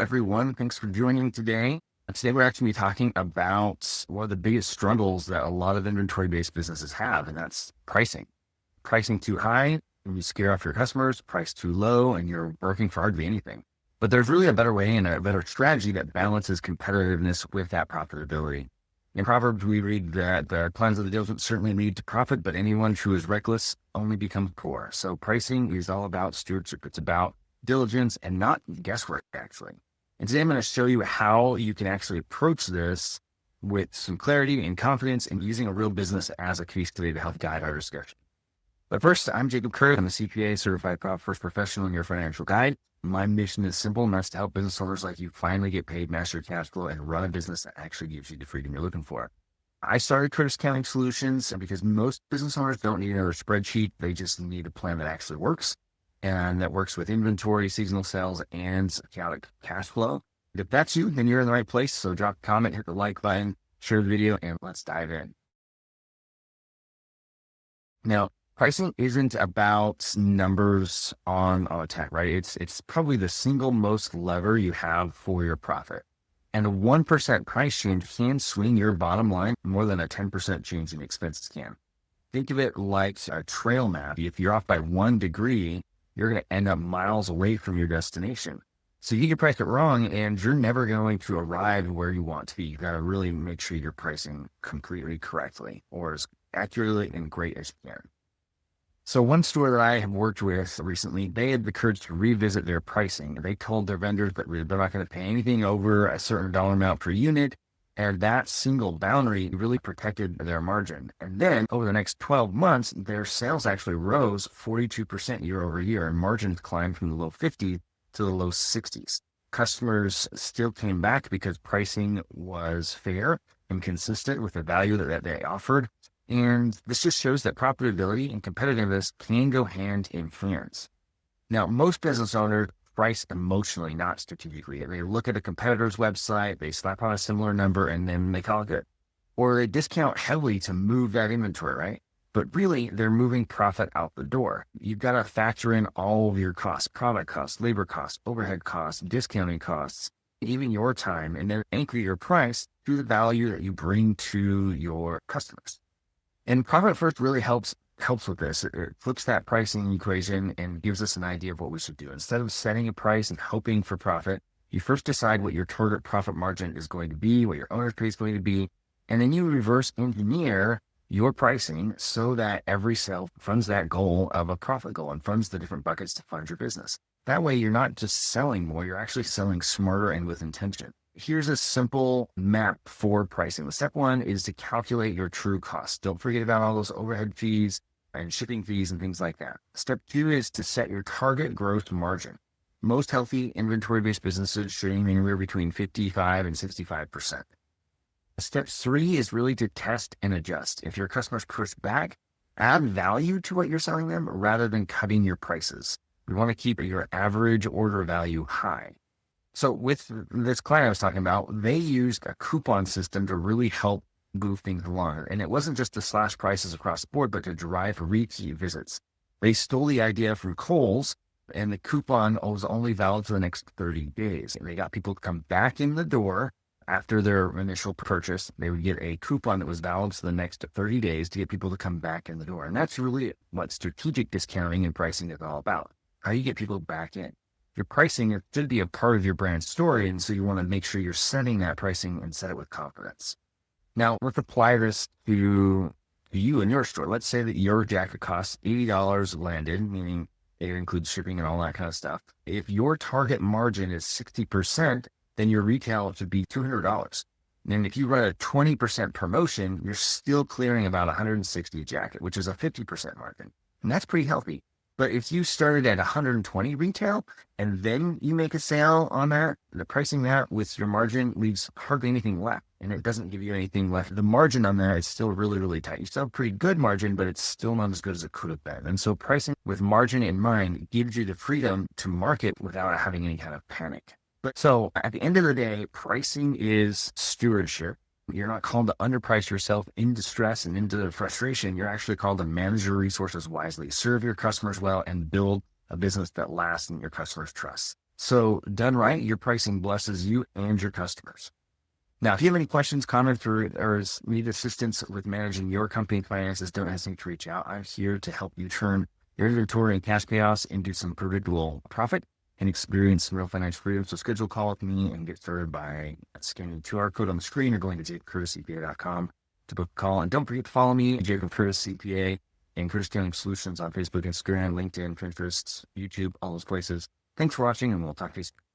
Everyone. Thanks for joining today. Today, we're actually talking about one of the biggest struggles that a lot of inventory-based businesses have, and that's pricing. Pricing too high, and you scare off your customers. Price too low, and you're working for hardly anything. But there's really a better way and a better strategy that balances competitiveness with that profitability. In Proverbs, we read that the plans of the diligent certainly lead to profit, but anyone who is reckless only becomes poor. So pricing is all about stewardship. It's about diligence and not guesswork, actually. And today I'm going to show you how you can actually approach this with some clarity and confidence and using a real business as a case study to help guide our discussion. But first, I'm Jacob Curtis. I'm a CPA, certified profit first professional and your financial guide. My mission is simple, and that's to help business owners like you finally get paid, master your cash flow, and run a business that actually gives you the freedom you're looking for. I started Curtis Accounting Solutions because most business owners don't need another spreadsheet. They just need a plan that actually works, and that works with inventory, seasonal sales, and account cash flow. If that's you, then you're in the right place. So drop a comment, hit the like button, share the video, and let's dive in. Now, pricing isn't about numbers on a tag, right? It's probably the single most lever you have for your profit. And a 1% price change can swing your bottom line more than a 10% change in expenses can. Think of it like a trail map. If you're off by 1 degree, you're going to end up miles away from your destination. So you can price it wrong and you're never going to arrive where you want to be. You got to really make sure you're pricing completely correctly or as accurately and great as you can. So one store that I have worked with recently, they had the courage to revisit their pricing. They told their vendors that they're not going to pay anything over a certain dollar amount per unit. And that single boundary really protected their margin. And then over the next 12 months, their sales actually rose 42% year over year, and margins climbed from the low 50s to the low 60s. Customers still came back because pricing was fair and consistent with the value that they offered. And this just shows that profitability and competitiveness can go hand in hand. Now, most business owners price emotionally, not strategically. They look at a competitor's website, they slap on a similar number, and then they call it good. Or they discount heavily to move that inventory, right? But really, they're moving profit out the door. You've got to factor in all of your costs, product costs, labor costs, overhead costs, discounting costs, even your time, and then anchor your price through the value that you bring to your customers. And Profit First really helps with this. It flips that pricing equation and gives us an idea of what we should do. Instead of setting a price and hoping for profit, you first decide what your target profit margin is going to be, what your owner's pay is going to be, and then you reverse engineer your pricing so that every sale funds that goal of a profit goal and funds the different buckets to fund your business. That way, you're not just selling more, you're actually selling smarter and with intention. Here's a simple map for pricing. The step one is to calculate your true costs. Don't forget about all those overhead fees and shipping fees and things like that. Step two is to set your target gross margin. Most healthy inventory-based businesses should aim anywhere between 55 and 65%. Step three is really to test and adjust. If your customers push back, add value to what you're selling them rather than cutting your prices. We want to keep your average order value high. So with this client I was talking about, they used a coupon system to really help move things along. And it wasn't just to slash prices across the board, but to drive repeat visits. They stole the idea from Kohl's, and the coupon was only valid for the next 30 days. And they got people to come back in the door after their initial purchase. They would get a coupon that was valid for the next 30 days to get people to come back in the door. And that's really what strategic discounting and pricing is all about. How you get people back in. Your pricing should be a part of your brand story, and so you want to make sure you're setting that pricing and set it with confidence. Now, let's apply this to you and your store. Let's say that your jacket costs $80 landed, meaning it includes shipping and all that kind of stuff. If your target margin is 60%, then your retail should be $200. And if you run a 20% promotion, you're still clearing about $160 a jacket, which is a 50% margin. And that's pretty healthy. But if you started at 120 retail and then you make a sale on that, the pricing that with your margin leaves hardly anything left, and it doesn't give you anything left. The margin on that is still really, really tight. You still have a pretty good margin, but it's still not as good as it could have been. And so pricing with margin in mind gives you the freedom to market without having any kind of panic. But so at the end of the day, pricing is stewardship. You're not called to underprice yourself into stress and into frustration. You're actually called to manage your resources wisely, serve your customers well, and build a business that lasts in your customers' trust. So done right, your pricing blesses you and your customers. Now, if you have any questions, comments, or need assistance with managing your company finances, don't hesitate to reach out. I'm here to help you turn your inventory and cash chaos into some predictable profit and experience some real financial freedom. So schedule a call with me and get started by scanning the QR code on the screen or going to jacobcurtiscpa.com to book a call. And don't forget to follow me, Jacob Curtis CPA, and Curtis Accounting Solutions on Facebook, Instagram, LinkedIn, Pinterest, YouTube, all those places. Thanks for watching, and we'll talk to you soon.